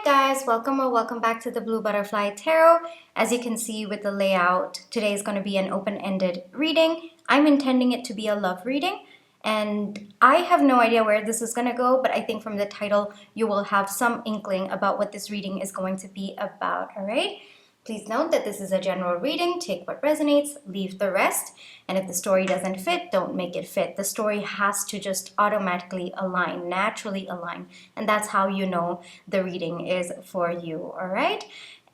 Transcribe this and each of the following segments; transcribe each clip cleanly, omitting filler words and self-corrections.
guys? Welcome or welcome back to the Blue Butterfly Tarot. As you can see with the layout, today is going to be an open-ended reading. I'm intending it to be a love reading, and I have no idea where this is going to go, but I think from the title you will have some inkling about what this reading is going to be about, all right? Please note that this is a general reading. Take what resonates, leave the rest. And if the story doesn't fit, don't make it fit. The story has to just automatically align, naturally align. And that's how you know the reading is for you, all right?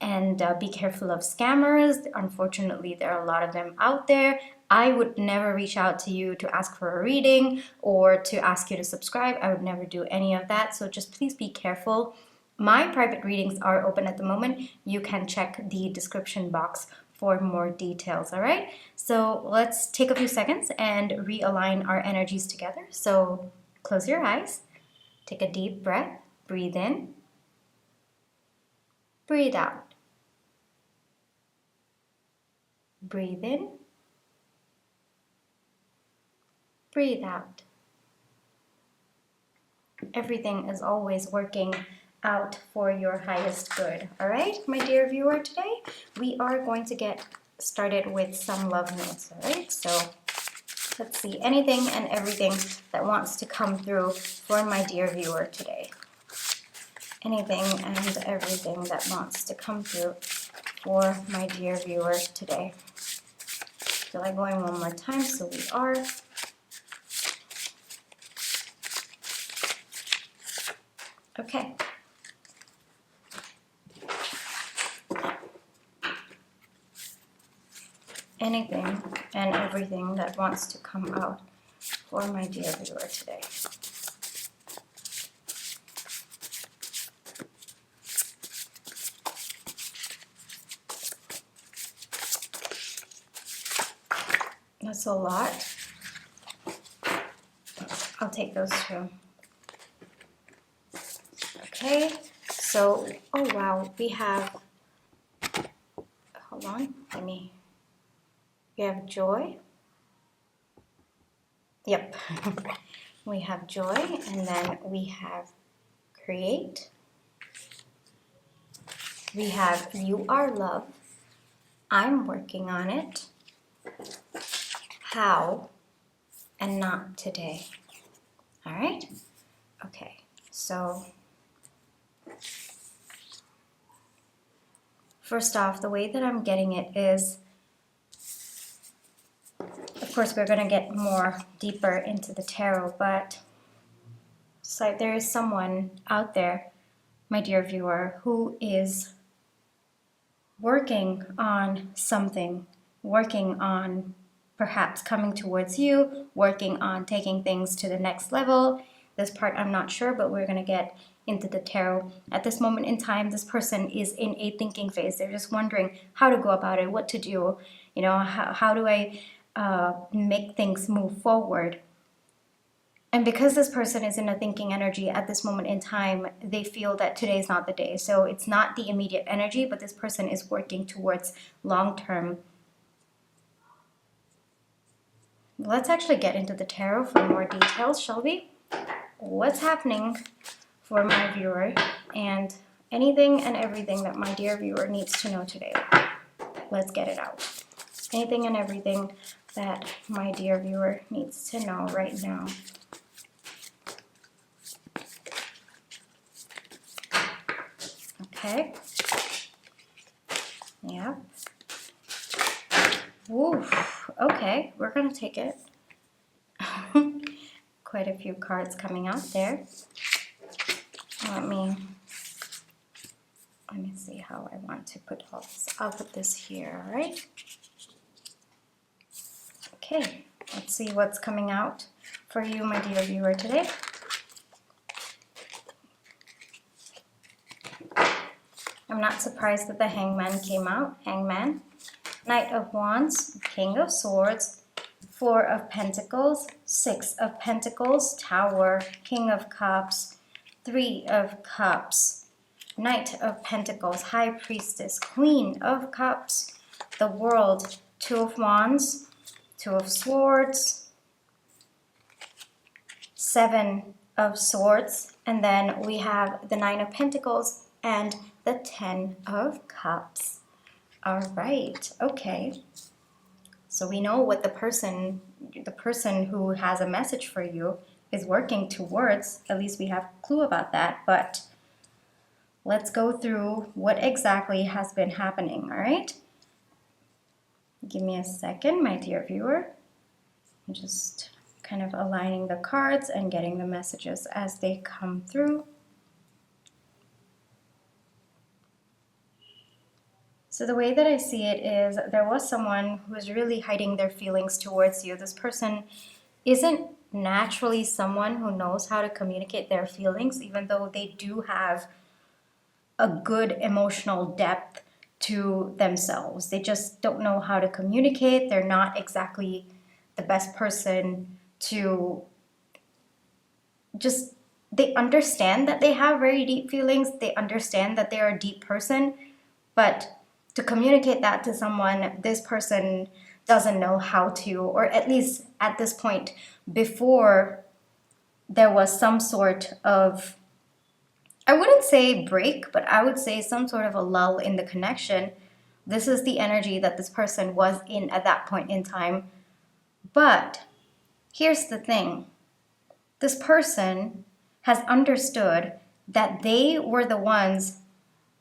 And be careful of scammers. Unfortunately, there are a lot of them out there. I would never reach out to you to ask for a reading or to ask you to subscribe. I would never do any of that. So just please be careful. My private readings are open at the moment. You can check the description box for more details, all right? So let's take a few seconds and realign our energies together. So close your eyes, take a deep breath, breathe in, breathe out. Breathe in, breathe out. Everything is always working out for your highest good. All right, my dear viewer, today we are going to get started with some love notes. All right, so let's see, anything and everything that wants to come through for my dear viewer today. Anything and everything that wants to come through for my dear viewer today. Feel like going one more time, so we are. Okay. Anything and everything that wants to come out for my dear viewer today. That's a lot. I'll take those two. Okay, so, oh wow, we have, hold on, we have joy. Yep, we have joy, and then we have create. We have you are love. I'm working on it. How and not today. All right? Okay, so first off, the way that I'm getting it is, of course, we're going to get more deeper into the tarot, but it's like there is someone out there, my dear viewer, who is working on something, working on perhaps coming towards you, working on taking things to the next level. This part I'm not sure, but we're going to get into the tarot. At this moment in time, this person is in a thinking phase. They're just wondering how to go about it, what to do, you know, how do I make things move forward. And because this person is in a thinking energy at this moment in time, they feel that today is not the day. So it's not the immediate energy, but this person is working towards long-term. Let's actually get into the tarot for more details, shall we? What's happening for my viewer and anything and everything that my dear viewer needs to know today. Let's get it out. Anything and everything that my dear viewer needs to know right now. Okay. Yeah. Oof. Okay, we're gonna take it. Quite a few cards coming out there. Let me see how I want to put all this. I'll put this here, all right? Okay, let's see what's coming out for you, my dear viewer, today. I'm not surprised that the Hangman came out. Hangman, Knight of Wands, King of Swords, Four of Pentacles, Six of Pentacles, Tower, King of Cups, Three of Cups, Knight of Pentacles, High Priestess, Queen of Cups, the World, Two of Wands, Two of Swords, Seven of Swords, and then we have the Nine of Pentacles and the 10 of Cups. All right, okay. So we know what the person who has a message for you is working towards. At least we have a clue about that, but let's go through what exactly has been happening, all right? Give me a second, my dear viewer. I'm just kind of aligning the cards and getting the messages as they come through. So the way that I see it is there was someone who was really hiding their feelings towards you. This person isn't naturally someone who knows how to communicate their feelings, even though they do have a good emotional depth to themselves. They just don't know how to communicate. They're not exactly the best person to just, they understand that they have very deep feelings. They understand that they are a deep person, but to communicate that to someone, this person doesn't know how to, or at least at this point, before there was some sort of, I wouldn't say break, but I would say some sort of a lull in the connection. This is the energy that this person was in at that point in time. But here's the thing. This person has understood that they were the ones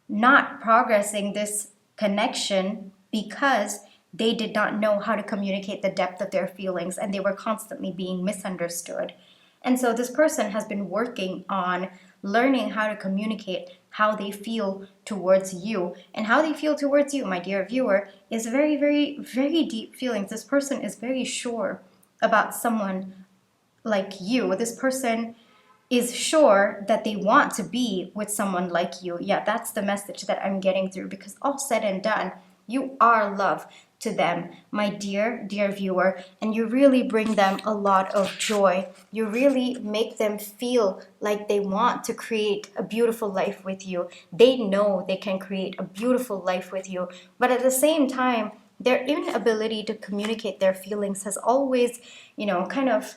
not progressing this connection because they did not know how to communicate the depth of their feelings, and they were constantly being misunderstood. And so this person has been working on learning how to communicate how they feel towards you. And how they feel towards you, my dear viewer, is very, very, very deep feelings. This person is very sure about someone like you. This person is sure that they want to be with someone like you. Yeah, that's the message that I'm getting through, because all said and done, you are love to them, my dear, dear viewer, and you really bring them a lot of joy. You really make them feel like they want to create a beautiful life with you. They know they can create a beautiful life with you, but at the same time, their inability to communicate their feelings has always, kind of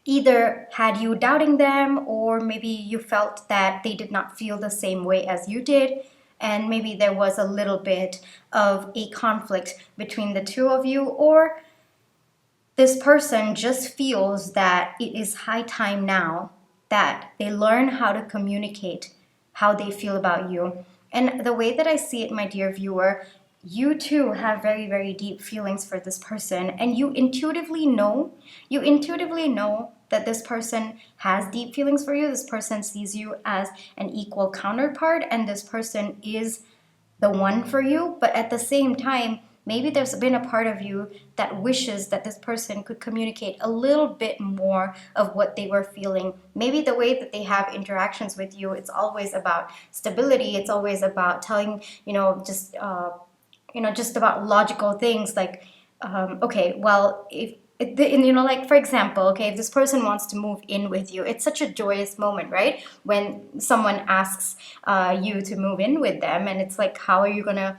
either had you doubting them, or maybe you felt that they did not feel the same way as you did, and maybe there was a little bit of a conflict between the two of you, or this person just feels that it is high time now that they learn how to communicate how they feel about you. And the way that I see it, my dear viewer, you too have very, very deep feelings for this person, and you intuitively know that this person has deep feelings for you. This person sees you as an equal counterpart, and this person is the one for you. But at the same time, maybe there's been a part of you that wishes that this person could communicate a little bit more of what they were feeling. Maybe the way that they have interactions with you, it's always about stability. It's always about telling, just about logical things, like, okay, well, like, for example, okay, if this person wants to move in with you, it's such a joyous moment, right? When someone asks you to move in with them, and it's like, how are you gonna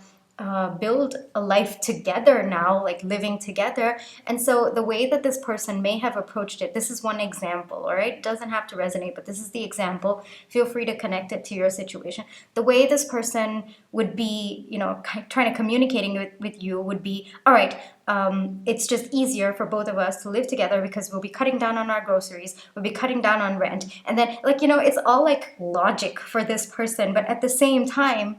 build a life together now, like living together? And so the way that this person may have approached it, this is one example, all right? It doesn't have to resonate, but this is the example. Feel free to connect it to your situation. The way this person would be, trying to communicating with you would be, all right, it's just easier for both of us to live together because we'll be cutting down on our groceries, we'll be cutting down on rent. And then, it's all like logic for this person. But at the same time,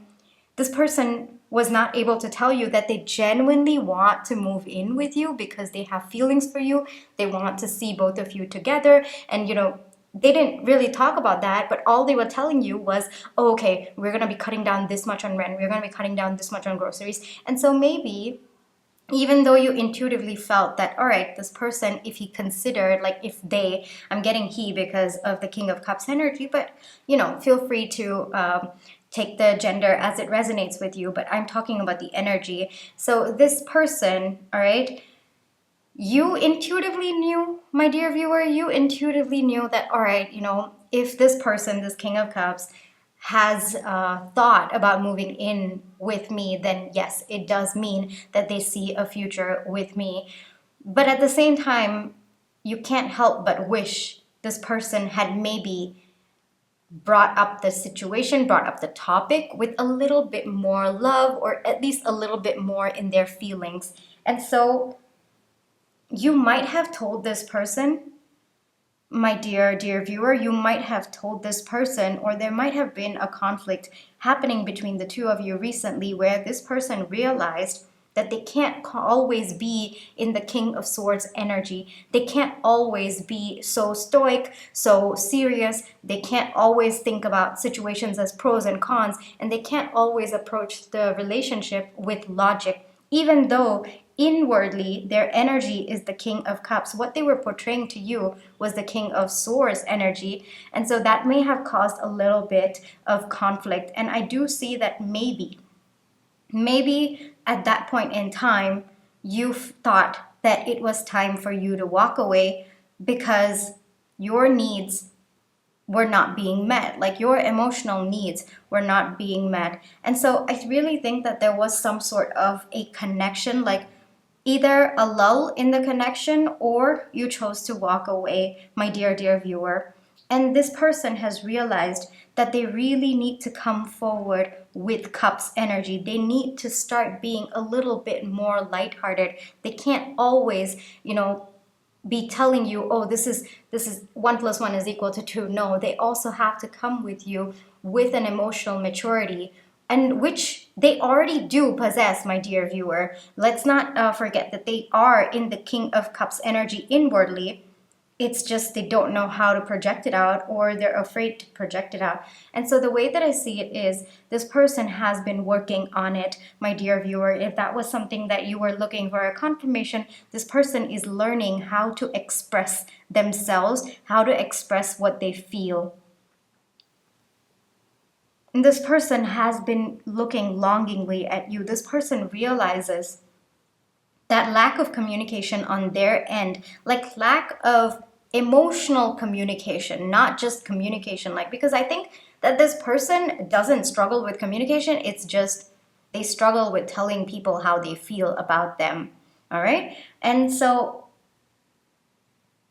this person was not able to tell you that they genuinely want to move in with you because they have feelings for you. They want to see both of you together. And, they didn't really talk about that, but all they were telling you was, oh, okay, we're going to be cutting down this much on rent. We're going to be cutting down this much on groceries. And so maybe, even though you intuitively felt that, all right, this person, if he considered, I'm getting he because of the King of Cups energy, but, feel free to take the gender as it resonates with you, but I'm talking about the energy. So this person, all right, you intuitively knew, my dear viewer, you intuitively knew that, all right, if this person, this King of Cups, has thought about moving in with me, then yes, it does mean that they see a future with me. But at the same time, you can't help but wish this person had maybe brought up the situation, brought up the topic with a little bit more love, or at least a little bit more in their feelings. And so you might have told this person, my dear viewer, you might have told this person, or there might have been a conflict happening between the two of you recently where this person realized that they can't always be in the King of Swords energy. They can't always be so stoic, so serious. They can't always think about situations as pros and cons, and they can't always approach the relationship with logic, even though inwardly their energy is the King of Cups. What they were portraying to you was the King of Swords energy, and so that may have caused a little bit of conflict. And I do see that maybe at that point in time you thought that it was time for you to walk away because your needs were not being met, like your emotional needs were not being met. And so I really think that there was some sort of a connection, like either a lull in the connection, or you chose to walk away, my dear viewer. And this person has realized that they really need to come forward with Cups energy. They need to start being a little bit more lighthearted. They can't always, be telling you, oh, this is 1 + 1 is equal to 2. No, they also have to come with you with an emotional maturity, and which they already do possess, my dear viewer. Let's not forget that they are in the King of Cups energy inwardly. It's just they don't know how to project it out, or they're afraid to project it out. And so the way that I see it is this person has been working on it, my dear viewer. If that was something that you were looking for a confirmation, this person is learning how to express themselves, how to express what they feel. And this person has been looking longingly at you. This person realizes that lack of communication on their end, like lack of emotional communication, not just communication, like, because I think that this person doesn't struggle with communication. It's just they struggle with telling people how they feel about them. All right. And so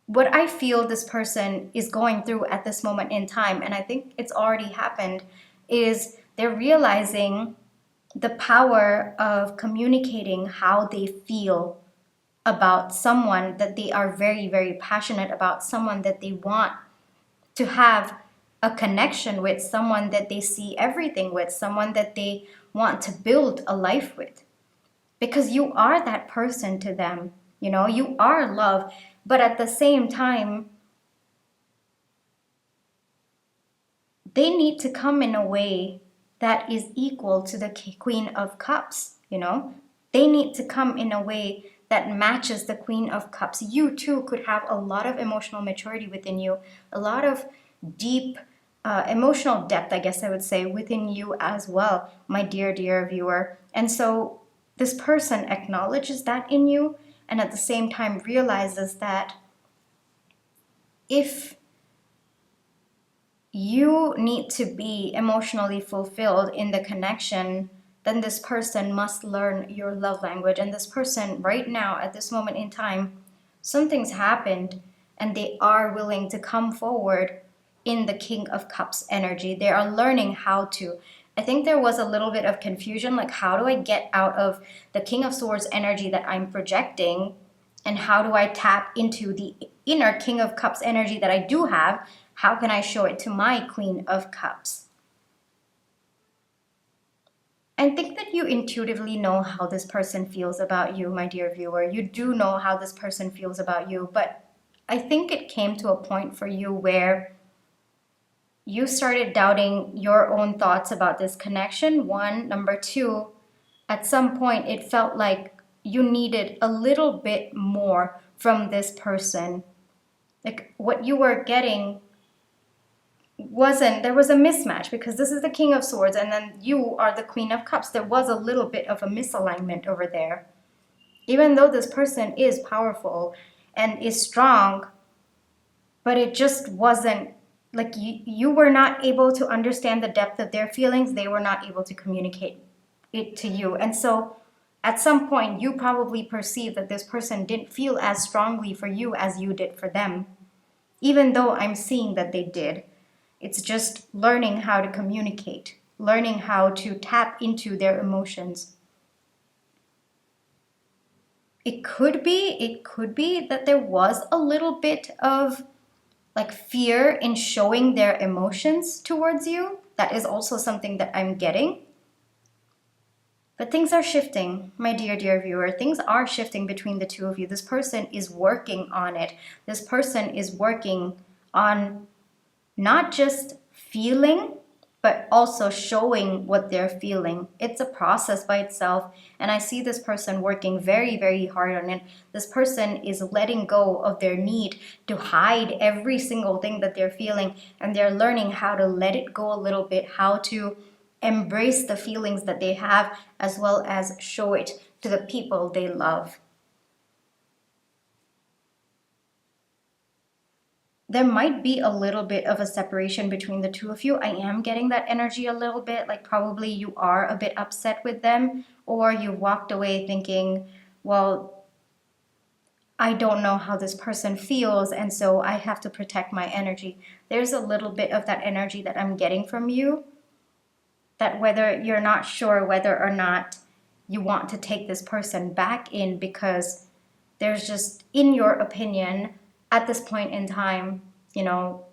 what I feel this person is going through at this moment in time, and I think it's already happened, is they're realizing the power of communicating how they feel about someone that they are very, very passionate about, someone that they want to have a connection with, someone that they see everything with, someone that they want to build a life with. Because you are that person to them, you are love, but at the same time, they need to come in a way that is equal to the Queen of Cups, They need to come in a way that matches the Queen of Cups. You too could have a lot of emotional maturity within you, a lot of deep emotional depth, I guess I would say, within you as well, my dear viewer. And so this person acknowledges that in you, and at the same time realizes that if you need to be emotionally fulfilled in the connection, then this person must learn your love language. And this person right now, at this moment in time, something's happened and they are willing to come forward in the King of Cups energy. They are learning how to. I think there was a little bit of confusion, like, how do I get out of the King of Swords energy that I'm projecting, and how do I tap into the inner King of Cups energy that I do have? How can I show it to my Queen of Cups? I think that you intuitively know how this person feels about you, my dear viewer. You do know how this person feels about you, but I think it came to a point for you where you started doubting your own thoughts about this connection. One. Number two, at some point it felt like you needed a little bit more from this person. Like, what you were getting there was a mismatch, because this is the King of Swords and then you are the Queen of Cups. There was a little bit of a misalignment over there. Even though this person is powerful and is strong, but it just wasn't, like, you were not able to understand the depth of their feelings. They were not able to communicate it to you. And so at some point you probably perceived that this person didn't feel as strongly for you as you did for them, even though I'm seeing that they did. It's just learning how to communicate, learning how to tap into their emotions. It could be that there was a little bit of like fear in showing their emotions towards you. That is also something that I'm getting. But things are shifting, my dear viewer. Things are shifting between the two of you. This person is working on it. This person is working on not just feeling, but also showing what they're feeling. It's a process by itself. And I see this person working very hard on it. This person is letting go of their need to hide every single thing that they're feeling. And they're learning how to let it go a little bit, how to embrace the feelings that they have, as well as show it to the people they love. There might be a little bit of a separation between the two of you. I am getting that energy a little bit, like probably you are a bit upset with them, or you walked away thinking, well, I don't know how this person feels, and so I have to protect my energy. There's a little bit of that energy that I'm getting from you, that whether you're not sure whether or not you want to take this person back in, because there's just, in your opinion, at this point in time,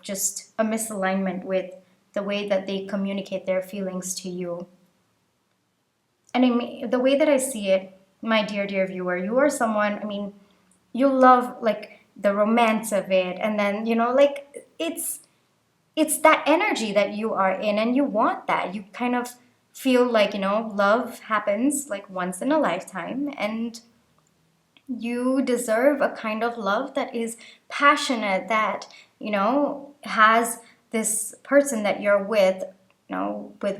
just a misalignment with the way that they communicate their feelings to you. And I mean, the way that I see it, my dear viewer, you are someone, I mean, you love like the romance of it, and then, like it's that energy that you are in, and you want that. You kind of feel like, love happens like once in a lifetime, and you deserve a kind of love that is passionate, that, has this person that you're with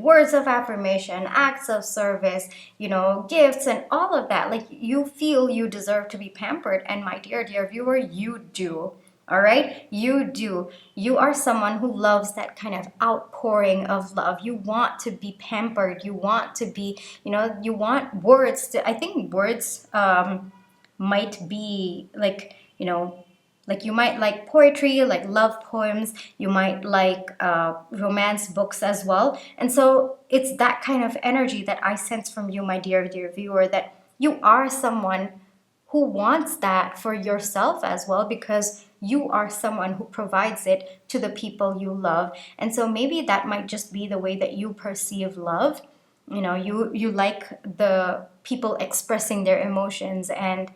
words of affirmation, acts of service, gifts, and all of that. Like, you feel you deserve to be pampered. And my dear viewer, you do. All right? You do. You are someone who loves that kind of outpouring of love. You want to be pampered. You want to be, you want words to, I think words, might be like, like you might like poetry, like love poems, you might like romance books as well. And so it's that kind of energy that I sense from you, my dear viewer, that you are someone who wants that for yourself as well, because you are someone who provides it to the people you love. And so maybe that might just be the way that you perceive love. You like the people expressing their emotions, and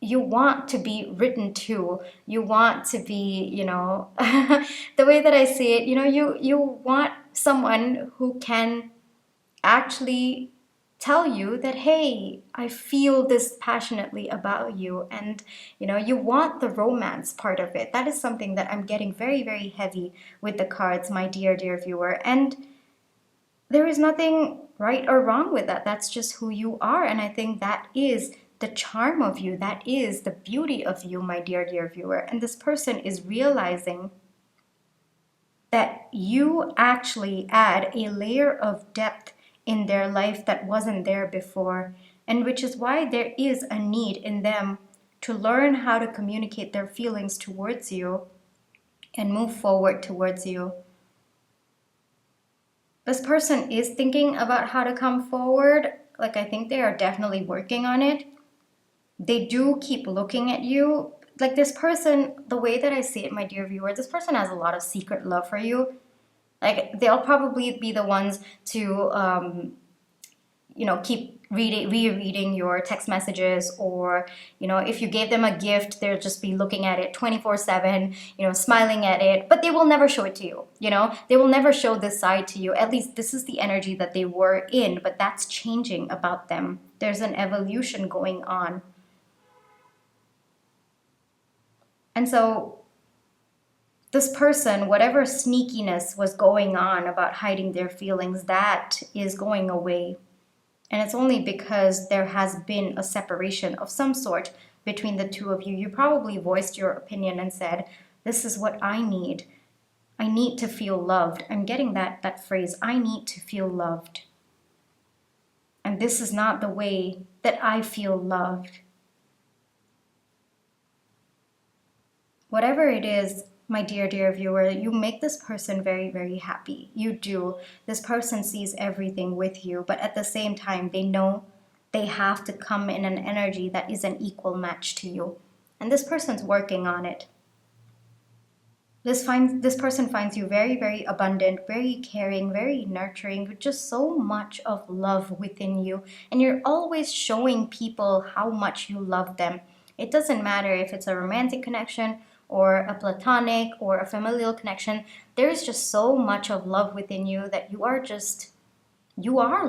you want to be written to. You want to be, the way that I see it, you want someone who can actually tell you that, hey, I feel this passionately about you. And you want the romance part of it. That is something that I'm getting very heavy with the cards, my dear viewer. And there is nothing right or wrong with that. That's just who you are. And I think that is the charm of you. That is the beauty of you, my dear viewer. And this person is realizing that you actually add a layer of depth in their life that wasn't there before, and which is why there is a need in them to learn how to communicate their feelings towards you and move forward towards you. This person is thinking about how to come forward. Like, I think they are definitely working on it. They do keep looking at you. Like, this person, the way that I see it, my dear viewer, this person has a lot of secret love for you. Like, they'll probably be the ones to, keep rereading your text messages, or, if you gave them a gift, they'll just be looking at it 24/7, smiling at it, but they will never show it to you. They will never show this side to you. At least this is the energy that they were in, but that's changing about them. There's an evolution going on. And so this person, whatever sneakiness was going on about hiding their feelings, that is going away. And it's only because there has been a separation of some sort between the two of you. You probably voiced your opinion and said, this is what I need. I need to feel loved. I'm getting that phrase, I need to feel loved. And this is not the way that I feel loved. Whatever it is, My dear, dear viewer, you make this person very, very happy. You do. This person sees everything with you, but at the same time, they know they have to come in an energy that is an equal match to you. And this person's working on it. This person finds you very, very abundant, very caring, very nurturing, with just so much of love within you. And you're always showing people how much you love them. It doesn't matter if it's a romantic connection or a platonic or a familial connection. There's just so much of love within you that you are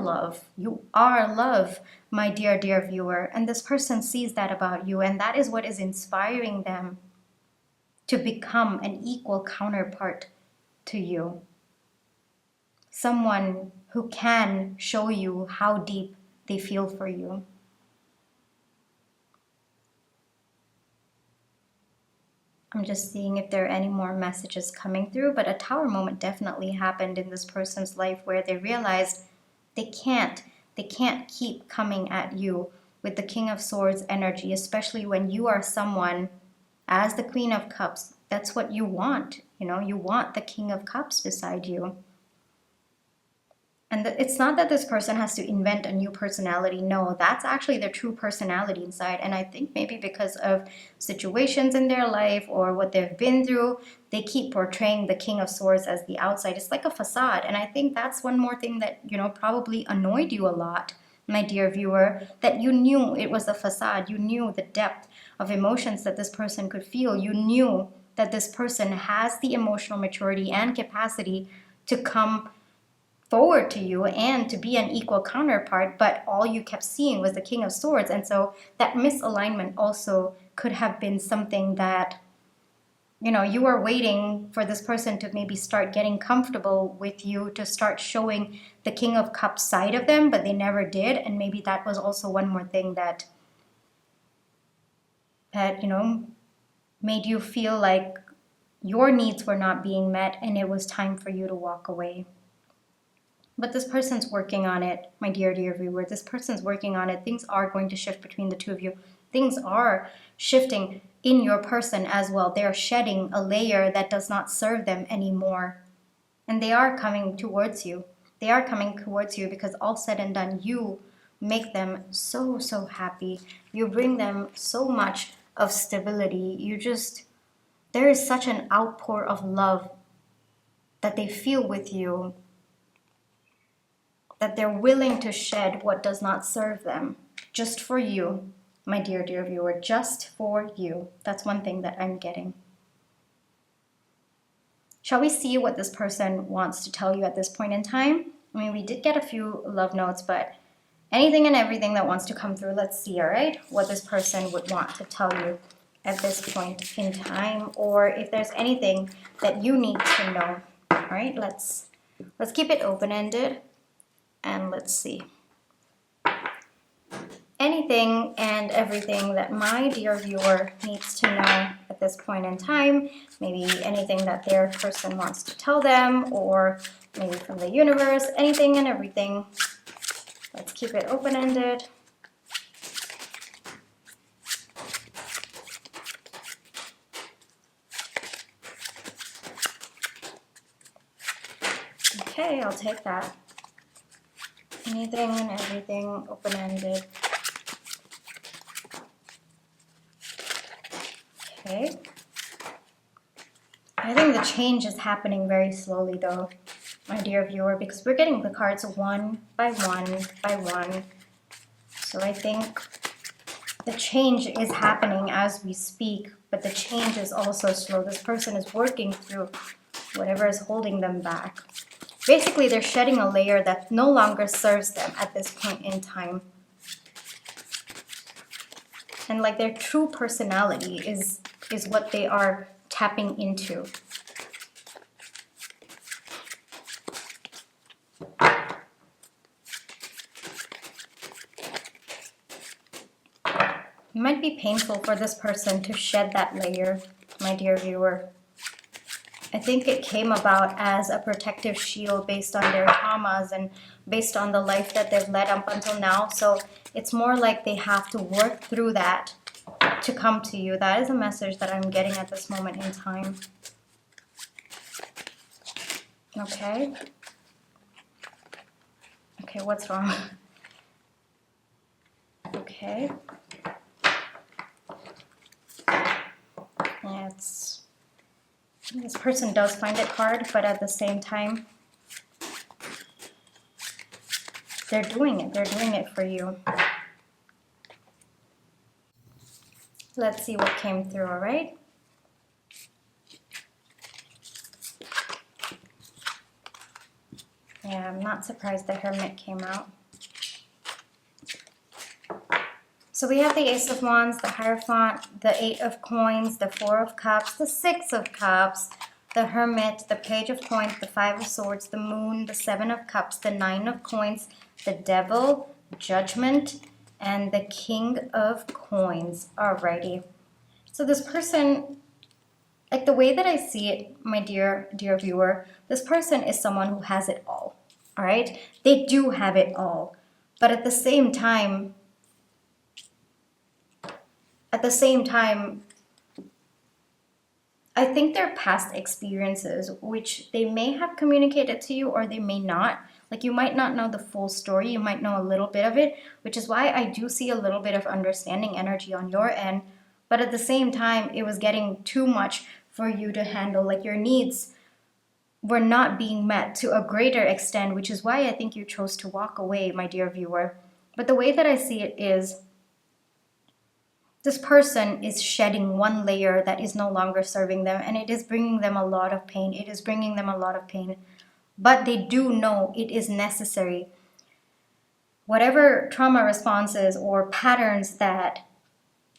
love. You are love, my dear, dear viewer. And this person sees that about you, and that is what is inspiring them to become an equal counterpart to you. Someone who can show you how deep they feel for you. I'm just seeing if there are any more messages coming through, but a tower moment definitely happened in this person's life where they realized they can't keep coming at you with the King of Swords energy, especially when you are someone as the Queen of Cups. That's what you want. You want the King of Cups beside you. And it's not that this person has to invent a new personality. No, that's actually their true personality inside. And I think maybe because of situations in their life or what they've been through, they keep portraying the King of Swords as the outside. It's like a facade. And I think that's one more thing that, probably annoyed you a lot, my dear viewer, that you knew it was a facade. You knew the depth of emotions that this person could feel. You knew that this person has the emotional maturity and capacity to come forward to you and to be an equal counterpart, but all you kept seeing was the King of Swords. And so that misalignment also could have been something that, you were waiting for this person to maybe start getting comfortable with you, to start showing the King of Cups side of them, but they never did. And maybe that was also one more thing that made you feel like your needs were not being met and it was time for you to walk away. But this person's working on it, my dear, dear viewer. This person's working on it. Things are going to shift between the two of you. Things are shifting in your person as well. They're shedding a layer that does not serve them anymore. And they are coming towards you. They are coming towards you because all said and done, you make them so, so happy. You bring them so much of stability. There is such an outpour of love that they feel with you, that they're willing to shed what does not serve them, just for you, my dear, dear viewer, just for you. That's one thing that I'm getting. Shall we see what this person wants to tell you at this point in time? I mean, we did get a few love notes, but anything and everything that wants to come through, let's see, all right? What this person would want to tell you at this point in time, or if there's anything that you need to know. All right, let's keep it open-ended. And let's see. Anything and everything that my dear viewer needs to know at this point in time, maybe anything that their person wants to tell them, or maybe from the universe, anything and everything. Let's keep it open-ended. Okay, I'll take that. Anything and everything, open-ended. Okay. I think the change is happening very slowly though, my dear viewer, because we're getting the cards one by one by one. So I think the change is happening as we speak, but the change is also slow. This person is working through whatever is holding them back. Basically, they're shedding a layer that no longer serves them at this point in time. And like their true personality is what they are tapping into. It might be painful for this person to shed that layer, my dear viewer. I think it came about as a protective shield based on their traumas and based on the life that they've led up until now. So it's more like they have to work through that to come to you. That is a message that I'm getting at this moment in time. Okay. Okay, what's wrong? Okay. Yeah, this person does find it hard, but at the same time, they're doing it. They're doing it for you. Let's see what came through, all right? Yeah, I'm not surprised the Hermit came out. So we have the Ace of Wands, the Hierophant, the Eight of Coins, the Four of Cups, the Six of Cups, the Hermit, the Page of Coins, the Five of Swords, the Moon, the Seven of Cups, the Nine of Coins, the Devil, Judgment, and the King of Coins. Alrighty. So this person, like the way that I see it, my dear viewer, this person is someone who has it all. All right? They do have it all. But at the same time, I think their past experiences, which they may have communicated to you or they may not, like you might not know the full story, you might know a little bit of it, which is why I do see a little bit of understanding energy on your end. But at the same time, it was getting too much for you to handle. Like your needs were not being met to a greater extent, which is why I think you chose to walk away, my dear viewer. But the way that I see it is, this person is shedding one layer that is no longer serving them, and it is bringing them a lot of pain. It is bringing them a lot of pain. But they do know it is necessary. Whatever trauma responses or patterns that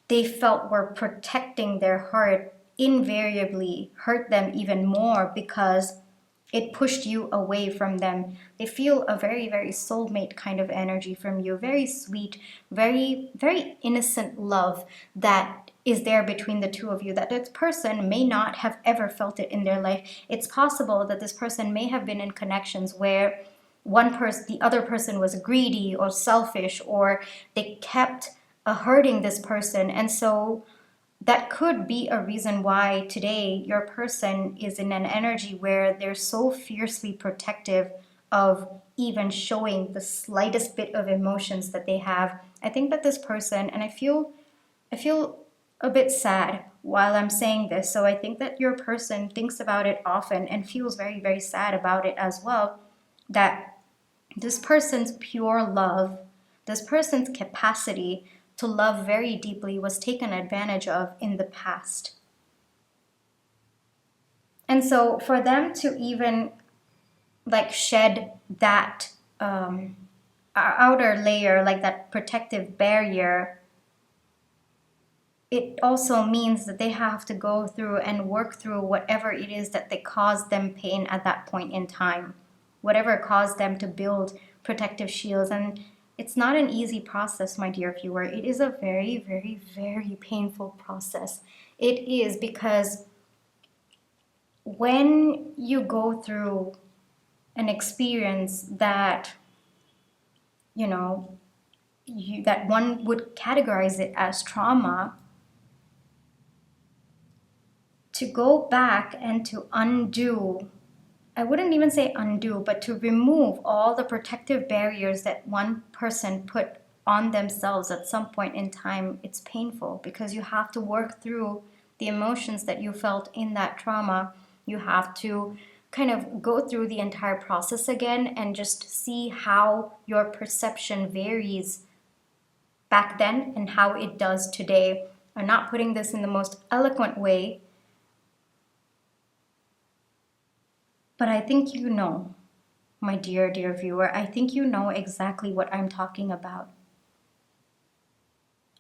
they felt were protecting their heart invariably hurt them even more because it pushed you away from them. They feel a very, very soulmate kind of energy from you. Very sweet, very, very innocent love that is there between the two of you, that this person may not have ever felt it in their life. It's possible that this person may have been in connections where the other person was greedy or selfish, or they kept hurting this person. And so that could be a reason why today your person is in an energy where they're so fiercely protective of even showing the slightest bit of emotions that they have. I think that this person, and I feel a bit sad while I'm saying this, so I think that your person thinks about it often and feels very, very sad about it as well, that this person's pure love, this person's capacity to love very deeply was taken advantage of in the past. And so for them to even like shed that outer layer, like that protective barrier, it also means that they have to go through and work through whatever it is that they caused them pain at that point in time, whatever caused them to build protective shields. And it's not an easy process, my dear viewer. It is a very, very, very painful process. It is, because when you go through an experience that, that one would categorize it as trauma, to go back and to undo, I wouldn't even say undo, but to remove all the protective barriers that one person put on themselves at some point in time, it's painful, because you have to work through the emotions that you felt in that trauma. You have to kind of go through the entire process again and just see how your perception varies back then and how it does today. I'm not putting this in the most eloquent way, but I think you know, my dear, dear viewer, I think you know exactly what I'm talking about.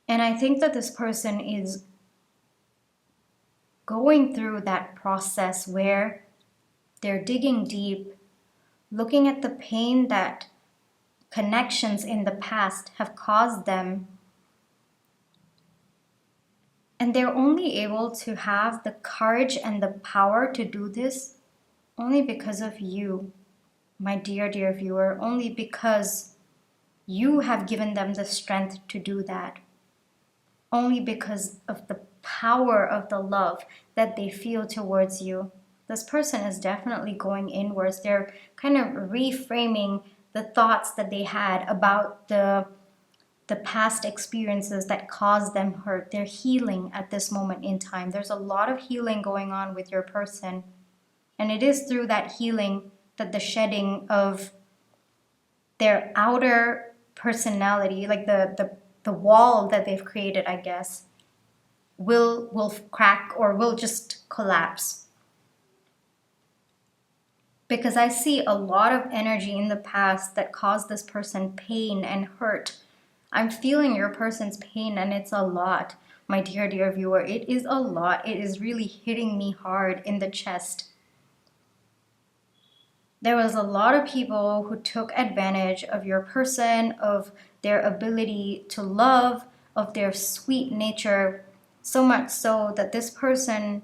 And I think that this person is going through that process where they're digging deep, looking at the pain that connections in the past have caused them. And they're only able to have the courage and the power to do this only because of you, my dear, dear viewer, only because you have given them the strength to do that. Only because of the power of the love that they feel towards you, This person is definitely going inwards. They're kind of reframing the thoughts that they had about the past experiences that caused them hurt. They're healing at this moment in time. There's a lot of healing going on with your person. And it is through that healing that the shedding of their outer personality, like the wall that they've created, I guess, will crack or will just collapse. Because I see a lot of energy in the past that caused this person pain and hurt. I'm feeling your person's pain, and it's a lot, my dear, dear viewer. It is a lot. It is really hitting me hard in the chest. There was a lot of people who took advantage of your person, of their ability to love, of their sweet nature, so much so that this person,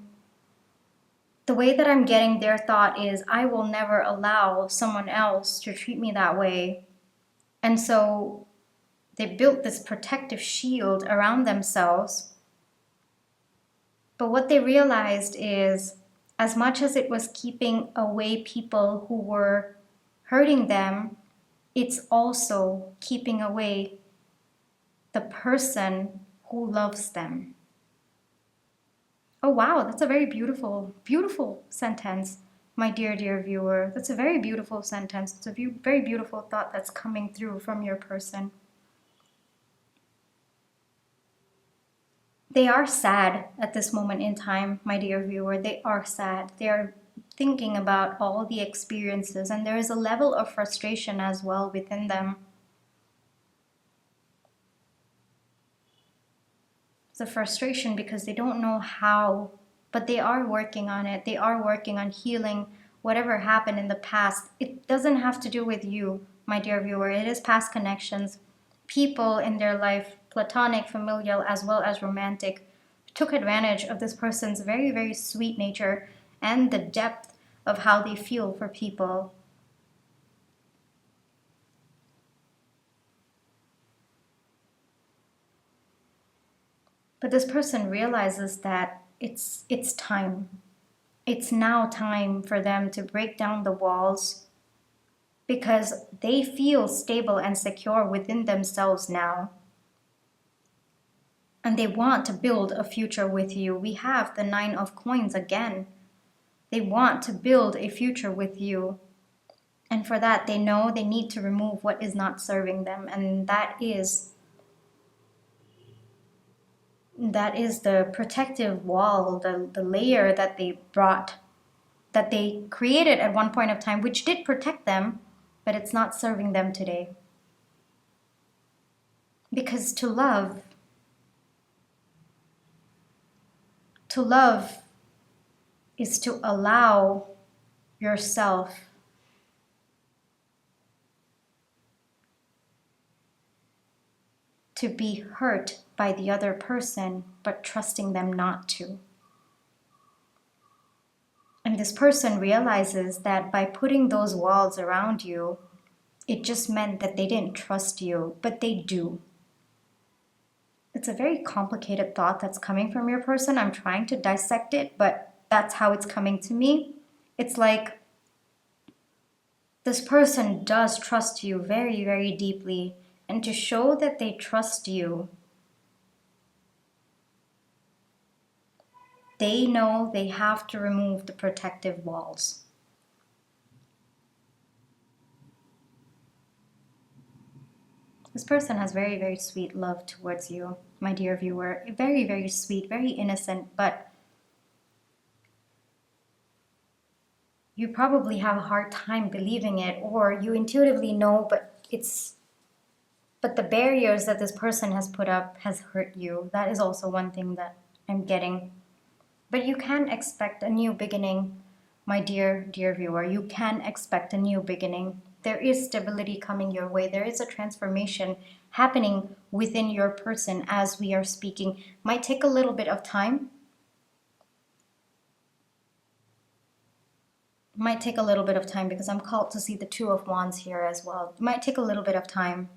the way that I'm getting their thought is, I will never allow someone else to treat me that way. And so they built this protective shield around themselves. But what they realized is, as much as it was keeping away people who were hurting them, it's also keeping away the person who loves them. Oh wow, that's a very beautiful, beautiful sentence, my dear, dear viewer. That's a very beautiful sentence. It's a very beautiful thought that's coming through from your person. They are sad at this moment in time, my dear viewer. They are sad. They are thinking about all the experiences, and there is a level of frustration as well within them. It's a frustration because they don't know how, but they are working on it. They are working on healing whatever happened in the past. It doesn't have to do with you, my dear viewer. It is past connections. People in their life, platonic, familial, as well as romantic, took advantage of this person's very, very sweet nature and the depth of how they feel for people. But this person realizes that it's time. It's now time for them to break down the walls, because they feel stable and secure within themselves now. And they want to build a future with you. We have the 9 of Coins again. They want to build a future with you. And for that, they know they need to remove what is not serving them. And that is the protective wall, the layer that they brought, that they created at one point of time, which did protect them, but it's not serving them today. Because to love is to allow yourself to be hurt by the other person, but trusting them not to. And this person realizes that by putting those walls around you, it just meant that they didn't trust you, but they do. It's a very complicated thought that's coming from your person. I'm trying to dissect it, but that's how it's coming to me. It's like this person does trust you very, very deeply. And to show that they trust you, they know they have to remove the protective walls. This person has very, very sweet love towards you, my dear viewer. Very, very sweet, very innocent, but you probably have a hard time believing it, or you intuitively know, but the barriers that this person has put up has hurt you. That is also one thing that I'm getting. But you can expect a new beginning, my dear, dear viewer. You can expect a new beginning. There is stability coming your way. There is a transformation happening within your person as we are speaking. Might take a little bit of time. Might take a little bit of time because I'm called to see the 2 of Wands here as well. It might take a little bit of time.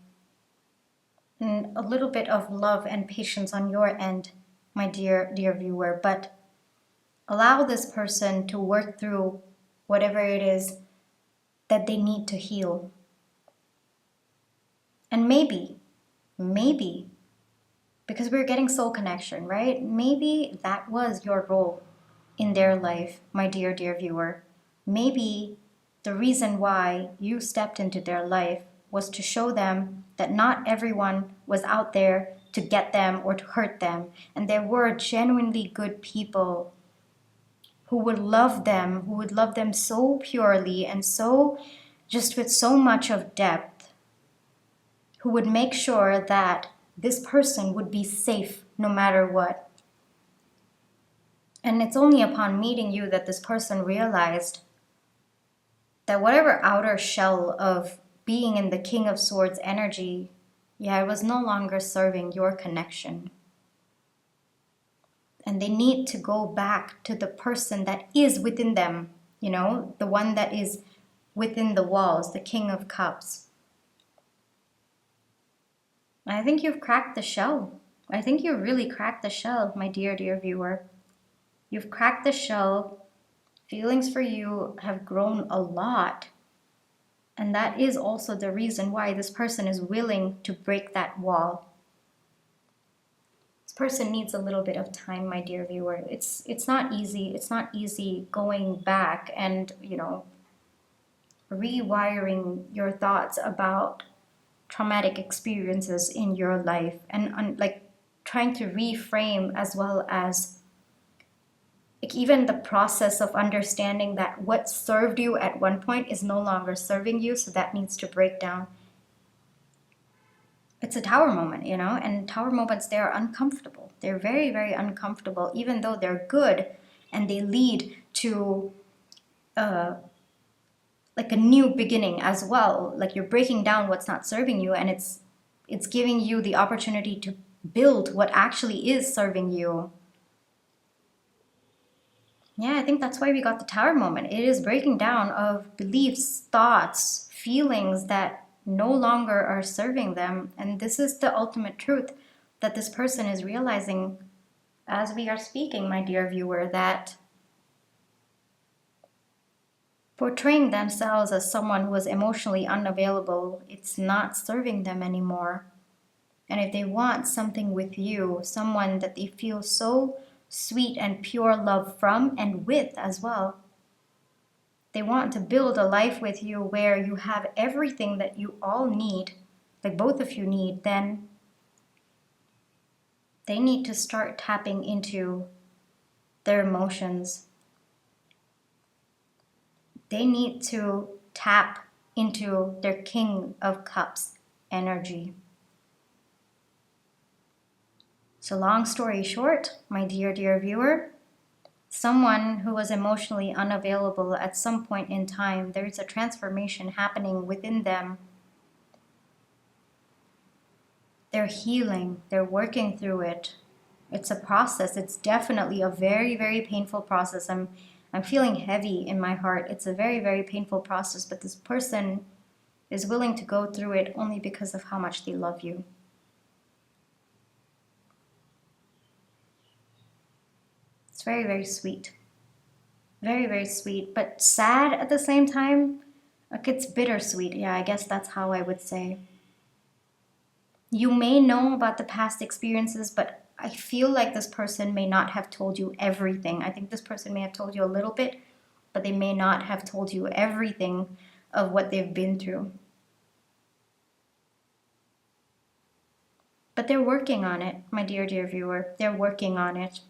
And a little bit of love and patience on your end, my dear, dear viewer. But Allow this person to work through whatever it is that they need to heal. And maybe, because we're getting soul connection, right? Maybe that was your role in their life, my dear, dear viewer. Maybe the reason why you stepped into their life was to show them that not everyone was out there to get them or to hurt them. And there were genuinely good people who would love them so purely and so just with so much of depth, who would make sure that this person would be safe no matter what. And it's only upon meeting you that this person realized that whatever outer shell of being in the King of Swords energy, it was no longer serving your connection. And they need to go back to the person that is within them, the one that is within the walls, the King of Cups. And I think you've cracked the shell. I think you really cracked the shell, my dear, dear viewer. You've cracked the shell. Feelings for you have grown a lot. And that is also the reason why this person is willing to break that wall. This person needs a little bit of time, my dear viewer. It's not easy. It's not easy going back and, rewiring your thoughts about traumatic experiences in your life and like trying to reframe, as well as like even the process of understanding that what served you at one point is no longer serving you, so that needs to break down. It's a tower moment, and tower moments, they're uncomfortable. They're very, very uncomfortable, even though they're good and they lead to like a new beginning as well. Like you're breaking down what's not serving you, and it's giving you the opportunity to build what actually is serving you. Yeah, I think that's why we got the tower moment. It is breaking down of beliefs, thoughts, feelings that no longer are serving them. And this is the ultimate truth that this person is realizing as we are speaking, my dear viewer, that portraying themselves as someone who is emotionally unavailable, it's not serving them anymore. And if they want something with you, someone that they feel so sweet and pure love from and with as well, they want to build a life with you where you have everything that you all need, like both of you need, then they need to start tapping into their emotions. They need to tap into their King of Cups energy. So long story short, my dear, dear viewer, someone who was emotionally unavailable at some point in time, there's a transformation happening within them. They're healing, they're working through it. It's a process. It's definitely a very, very painful process. I'm feeling heavy in my heart. It's a very, very painful process, but this person is willing to go through it only because of how much they love you. It's very, very sweet. Very, very sweet, but sad at the same time. Like it's bittersweet. Yeah, I guess that's how I would say. You may know about the past experiences, but I feel like this person may not have told you everything. I think this person may have told you a little bit, but they may not have told you everything of what they've been through. But they're working on it, my dear, dear viewer. They're working on it.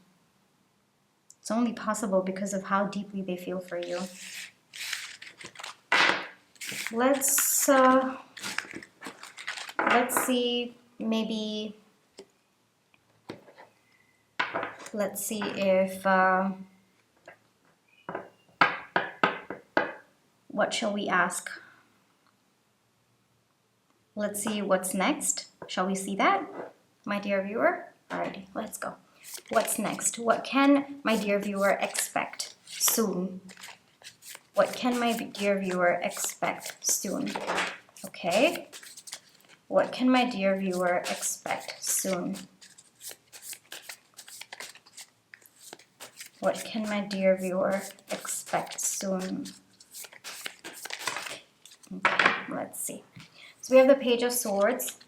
It's only possible because of how deeply they feel for you. Let's see, maybe, let's see if, what shall we ask? Let's see what's next. Shall we see that, my dear viewer? Alrighty, let's go. What's next? What can my dear viewer expect soon? What can my dear viewer expect soon? Okay. What can my dear viewer expect soon? What can my dear viewer expect soon? Okay, let's see. So we have the Page of Swords.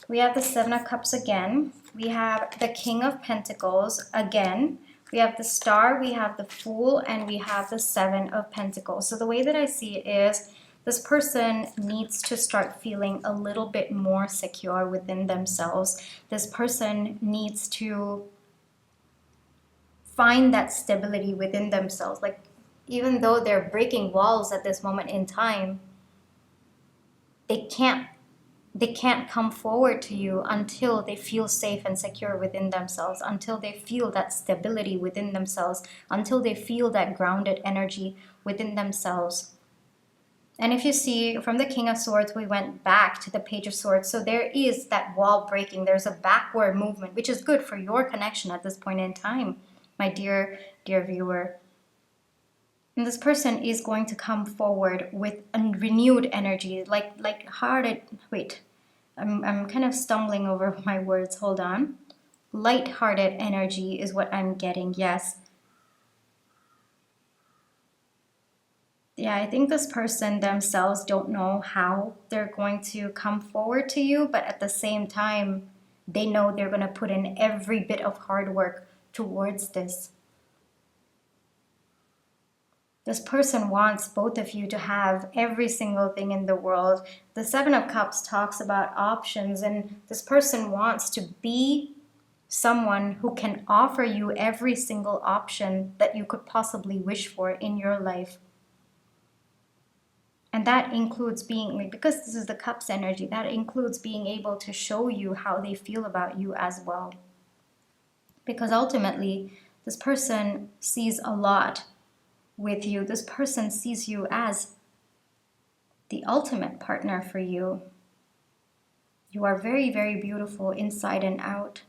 We have the Seven of Cups again. We have the King of Pentacles again. We have the Star, we have the Fool, and we have the Seven of Pentacles. So the way that I see it is this person needs to start feeling a little bit more secure within themselves. This person needs to find that stability within themselves. Like, even though they're breaking walls at this moment in time, they can't come forward to you until they feel safe and secure within themselves, until they feel that stability within themselves, until they feel that grounded energy within themselves. And if you see, from the King of Swords, we went back to the Page of Swords. So there is that wall breaking. There's a backward movement, which is good for your connection at this point in time, my dear viewer. And this person is going to come forward with a renewed energy, like hearted. Wait, I'm kind of stumbling over my words. Hold on. Light-hearted energy is what I'm getting. Yes. Yeah, I think this person themselves don't know how they're going to come forward to you, but at the same time, they know they're going to put in every bit of hard work towards this. This person wants both of you to have every single thing in the world. The Seven of Cups talks about options, and this person wants to be someone who can offer you every single option that you could possibly wish for in your life. And that includes being, because this is the Cups energy, that includes being able to show you how they feel about you as well. Because ultimately, this person sees a lot with you. This person sees you as the ultimate partner for you. You are very, very beautiful inside and out.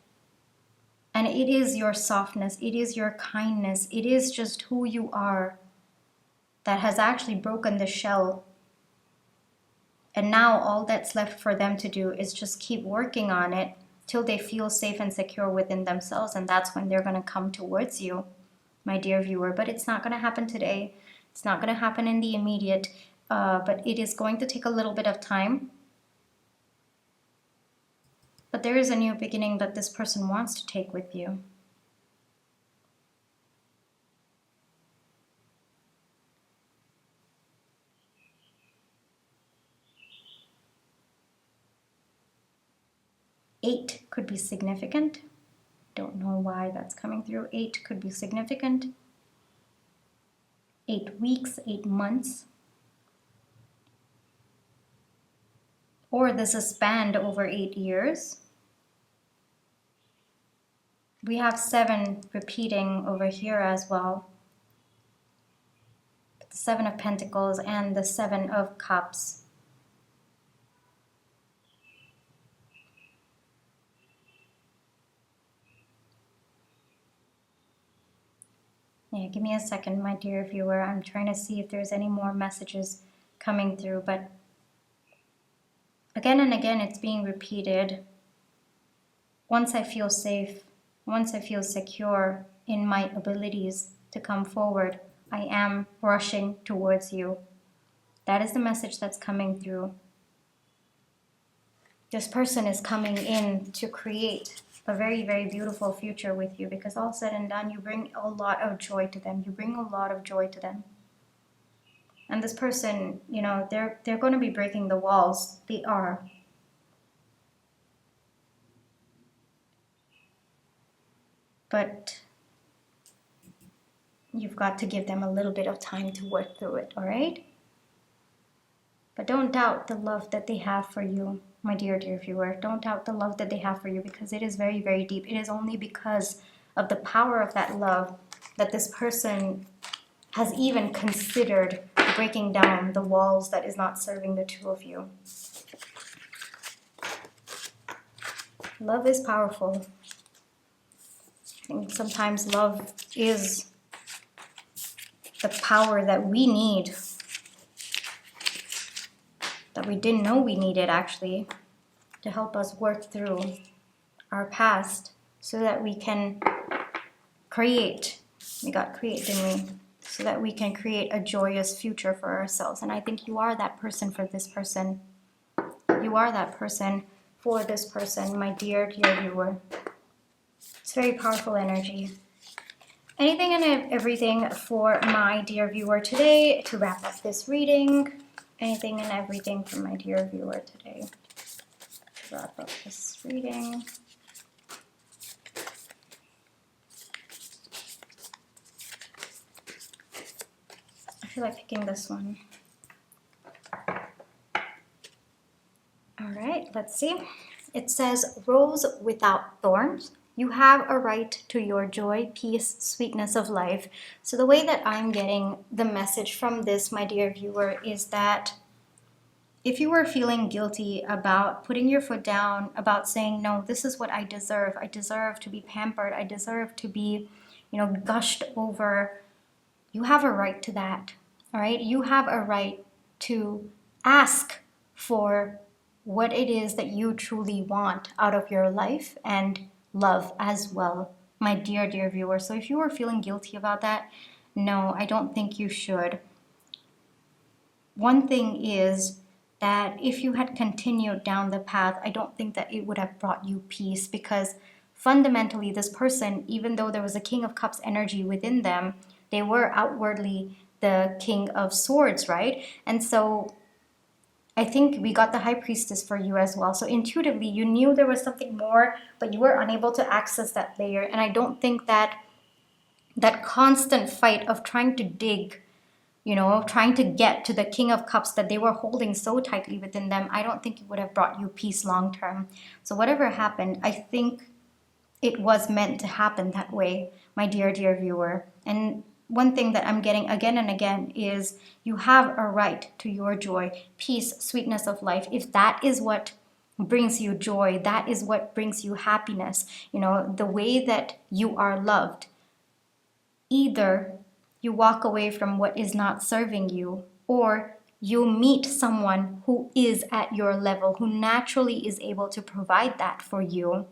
And it is your softness, it is your kindness, it is just who you are that has actually broken the shell. And now all that's left for them to do is just keep working on it till they feel safe and secure within themselves. And that's when they're going to come towards you, my dear viewer. But it's not going to happen today. It's not going to happen in the immediate, but it is going to take a little bit of time. But there is a new beginning that this person wants to take with you. Eight could be significant. Don't know why that's coming through. 8 could be significant. 8 weeks, 8 months. Or this is spanned over 8 years. We have 7 repeating over here as well. The 7 of Pentacles and the 7 of Cups. Yeah, give me a second, my dear viewer. I'm trying to see if there's any more messages coming through, but again and again it's being repeated. Once I feel safe, once I feel secure in my abilities to come forward, I am rushing towards you. That is the message that's coming through. This person is coming in to create a very, very beautiful future with you, because all said and done, you bring a lot of joy to them. You bring a lot of joy to them. And this person, you know, they're going to be breaking the walls. They are. But you've got to give them a little bit of time to work through it, all right? But don't doubt the love that they have for you, my dear, dear viewer. Don't doubt the love that they have for you, because it is very, very deep. It is only because of the power of that love that this person has even considered breaking down the walls that is not serving the two of you. Love is powerful. And sometimes love is the power that we need, that we didn't know we needed, actually, to help us work through our past so that we can create We got create, didn't we? So that we can create a joyous future for ourselves. And I think you are that person for this person. You are that person for this person, my dear, dear viewer. It's very powerful energy. Anything and everything for my dear viewer today to wrap up this reading. Anything and everything for my dear viewer today to wrap up this reading. I feel like picking this one. All right, let's see. It says, rose without thorns. You have a right to your joy, peace, sweetness of life. So the way that I'm getting the message from this, my dear viewer, is that if you were feeling guilty about putting your foot down, about saying, no, this is what I deserve to be pampered, I deserve to be, gushed over, you have a right to that, all right? You have a right to ask for what it is that you truly want out of your life and love as well, my dear, dear viewer. So if you were feeling guilty about that, no, I don't think you should. One thing is that if you had continued down the path, I don't think that it would have brought you peace, because fundamentally this person, even though there was a King of Cups energy within them, they were outwardly the King of Swords, right? And so I think we got the High Priestess for you as well. So intuitively, you knew there was something more, but you were unable to access that layer. And I don't think that constant fight of trying to dig, trying to get to the King of Cups that they were holding so tightly within them, I don't think it would have brought you peace long term. So whatever happened, I think it was meant to happen that way, my dear, dear viewer. And one thing that I'm getting again and again is you have a right to your joy, peace, sweetness of life. If that is what brings you joy, that is what brings you happiness, the way that you are loved. Either you walk away from what is not serving you, or you meet someone who is at your level, who naturally is able to provide that for you.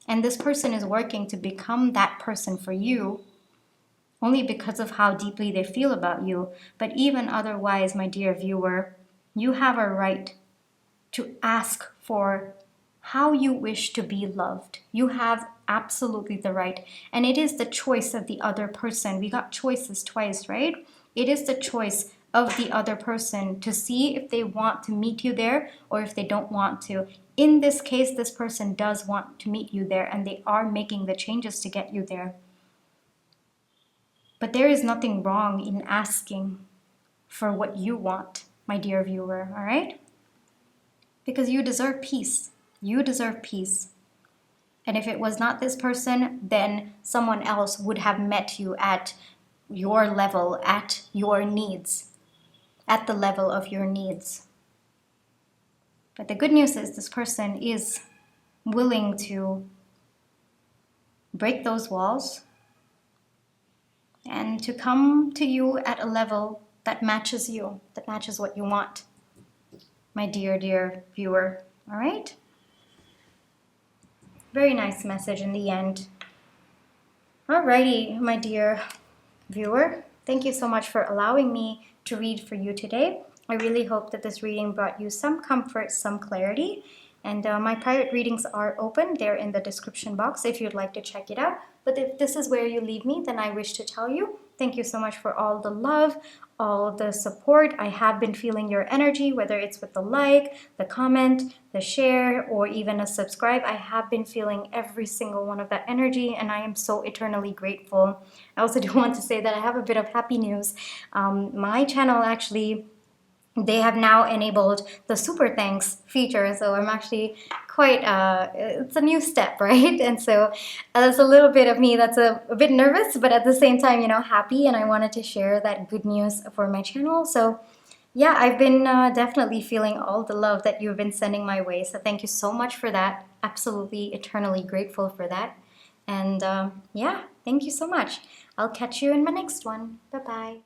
And this person is working to become that person for you only because of how deeply they feel about you. But even otherwise, my dear viewer, you have a right to ask for how you wish to be loved. You have absolutely the right. And it is the choice of the other person. We got choices twice, right? It is the choice of the other person to see if they want to meet you there or if they don't want to. In this case, this person does want to meet you there, and they are making the changes to get you there. But there is nothing wrong in asking for what you want, my dear viewer, all right? Because you deserve peace. You deserve peace. And if it was not this person, then someone else would have met you at your level, at your needs, at the level of your needs. But the good news is this person is willing to break those walls and to come to you at a level that matches you, that matches what you want, my dear, dear viewer. All right? Very nice message in the end. Alrighty, my dear viewer. Thank you so much for allowing me to read for you today. I really hope that this reading brought you some comfort, some clarity. And my private readings are open. They're in the description box if you'd like to check it out. But if this is where you leave me, then I wish to tell you, thank you so much for all the love, all the support. I have been feeling your energy, whether it's with the like, the comment, the share, or even a subscribe. I have been feeling every single one of that energy, and I am so eternally grateful. I also do want to say that I have a bit of happy news. My channel actually, they have now enabled the super thanks feature, so I'm actually quite, it's a new step, right? And so there's a little bit of me that's a bit nervous, but at the same time, happy, and I wanted to share that good news for my channel. So yeah, I've been definitely feeling all the love that you've been sending my way, so thank you so much for that. Absolutely, eternally grateful for that. And yeah, thank you so much. I'll catch you in my next one. Bye-bye.